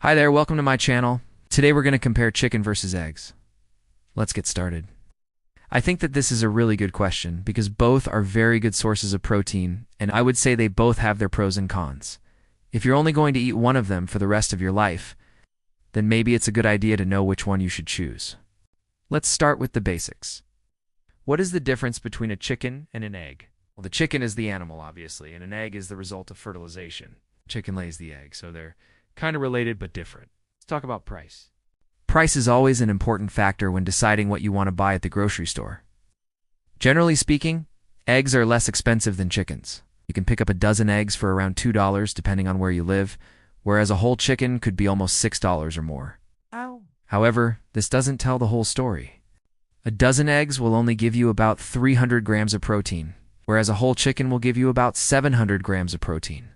Hi there, welcome to my channel. Today we're going to compare chicken versus eggs. Let's get started. I think that this is a really good question because both are very good sources of protein, and I would say they both have their pros and cons. If you're only going to eat one of them for the rest of your life, then maybe it's a good idea to know which one you should choose. Let's start with the basics. What is the difference between a chicken and an egg? Well, the chicken is the animal, obviously, and an egg is the result of fertilization. Chicken lays the egg, so they're kind of related but different. Let's talk about price. Price is always an important factor when deciding what you want to buy at the grocery store. Generally speaking, eggs are less expensive than chickens. You can pick up a dozen eggs for around $2 depending on where you live, whereas a whole chicken could be almost $6 or more. Ow. However, this doesn't tell the whole story. A dozen eggs will only give you about 300 grams of protein, whereas a whole chicken will give you about 700 grams of protein.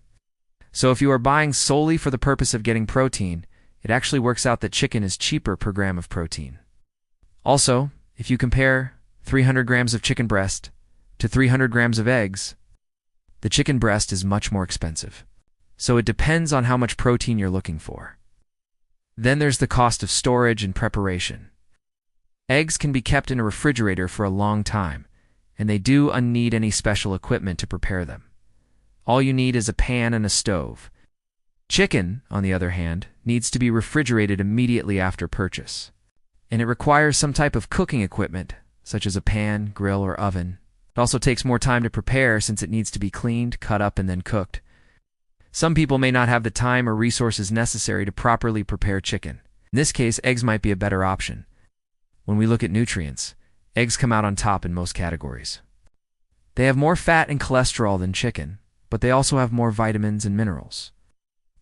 So if you are buying solely for the purpose of getting protein, it actually works out that chicken is cheaper per gram of protein. Also, if you compare 300 grams of chicken breast to 300 grams of eggs, the chicken breast is much more expensive. So it depends on how much protein you're looking for. Then there's the cost of storage and preparation. Eggs can be kept in a refrigerator for a long time, and they do not need any special equipment to prepare them. All you need is a pan and a stove. Chicken, on the other hand, needs to be refrigerated immediately after purchase, and it requires some type of cooking equipment, such as a pan, grill, or oven. It also takes more time to prepare since it needs to be cleaned, cut up, and then cooked. Some people may not have the time or resources necessary to properly prepare chicken. In this case, eggs might be a better option. When we look at nutrients, eggs come out on top in most categories. They have more fat and cholesterol than chicken, but they also have more vitamins and minerals.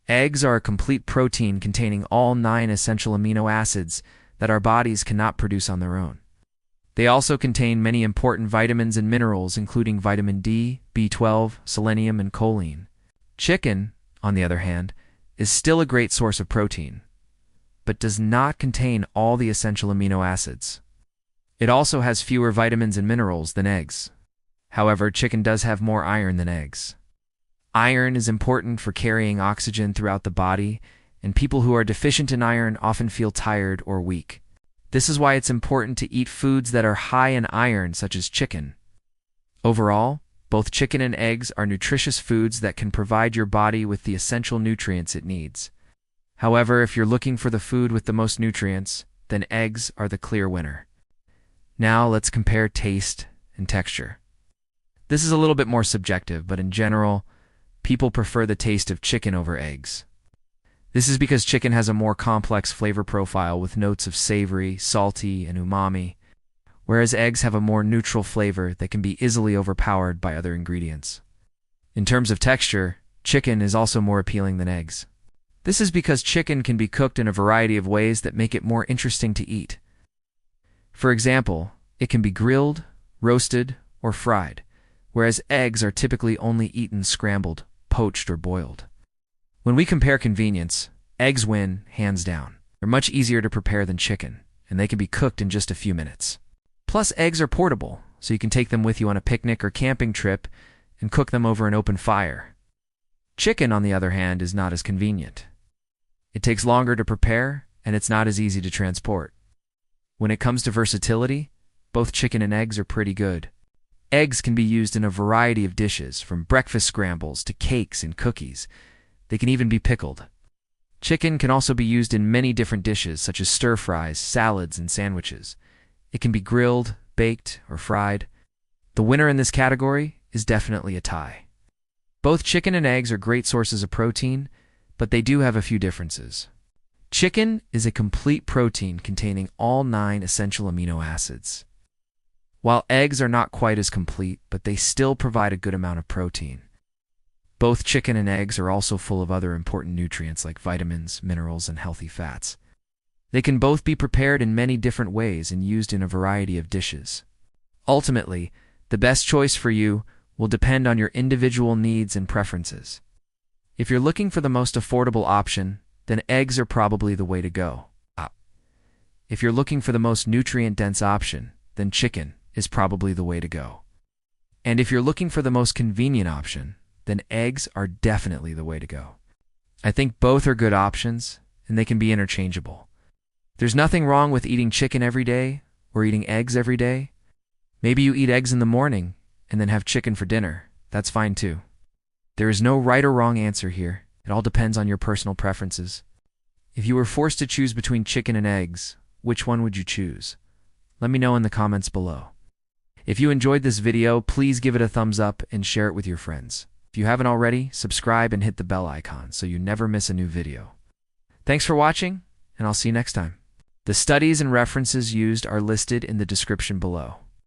Eggs are a complete protein containing all 9 essential amino acids that our bodies cannot produce on their own. They also contain many important vitamins and minerals, including vitamin D, B12, selenium, and choline. Chicken, on the other hand, is still a great source of protein, but does not contain all the essential amino acids. It also has fewer vitamins and minerals than eggs. However, chicken does have more iron than eggs. Iron is important for carrying oxygen throughout the body, and people who are deficient in iron often feel tired or weak. This is why it's important to eat foods that are high in iron, such as chicken. Overall, both chicken and eggs are nutritious foods that can provide your body with the essential nutrients it needs. However, if you're looking for the food with the most nutrients, then eggs are the clear winner. Now let's compare taste and texture. This is a little bit more subjective, but in general, people prefer the taste of chicken over eggs. This is because chicken has a more complex flavor profile with notes of savory, salty, and umami, whereas eggs have a more neutral flavor that can be easily overpowered by other ingredients. In terms of texture, chicken is also more appealing than eggs. This is because chicken can be cooked in a variety of ways that make it more interesting to eat. For example, it can be grilled, roasted, or fried, whereas eggs are typically only eaten scrambled, poached, or boiled. When we compare convenience, eggs win, hands down. They're much easier to prepare than chicken, and they can be cooked in just a few minutes. Plus, eggs are portable, so you can take them with you on a picnic or camping trip and cook them over an open fire. Chicken, on the other hand, is not as convenient. It takes longer to prepare, and it's not as easy to transport. When it comes to versatility, both chicken and eggs are pretty good. Eggs can be used in a variety of dishes, from breakfast scrambles to cakes and cookies. They can even be pickled. Chicken can also be used in many different dishes, such as stir-fries, salads, and sandwiches. It can be grilled, baked, or fried. The winner in this category is definitely a tie. Both chicken and eggs are great sources of protein, but they do have a few differences. Chicken is a complete protein containing all 9 essential amino acids, while eggs are not quite as complete, but they still provide a good amount of protein. Both chicken and eggs are also full of other important nutrients like vitamins, minerals, and healthy fats. They can both be prepared in many different ways and used in a variety of dishes. Ultimately, the best choice for you will depend on your individual needs and preferences. If you're looking for the most affordable option, then eggs are probably the way to go. If you're looking for the most nutrient-dense option, then chicken is probably the way to go. And if you're looking for the most convenient option, then eggs are definitely the way to go. I think both are good options, and they can be interchangeable. There's nothing wrong with eating chicken every day or eating eggs every day. Maybe you eat eggs in the morning and then have chicken for dinner. That's fine too. There is no right or wrong answer here. It all depends on your personal preferences. If you were forced to choose between chicken and eggs, which one would you choose? Let me know in the comments below. If you enjoyed this video, please give it a thumbs up and share it with your friends. If you haven't already, subscribe and hit the bell icon so you never miss a new video. Thanks for watching, and I'll see you next time. The studies and references used are listed in the description below.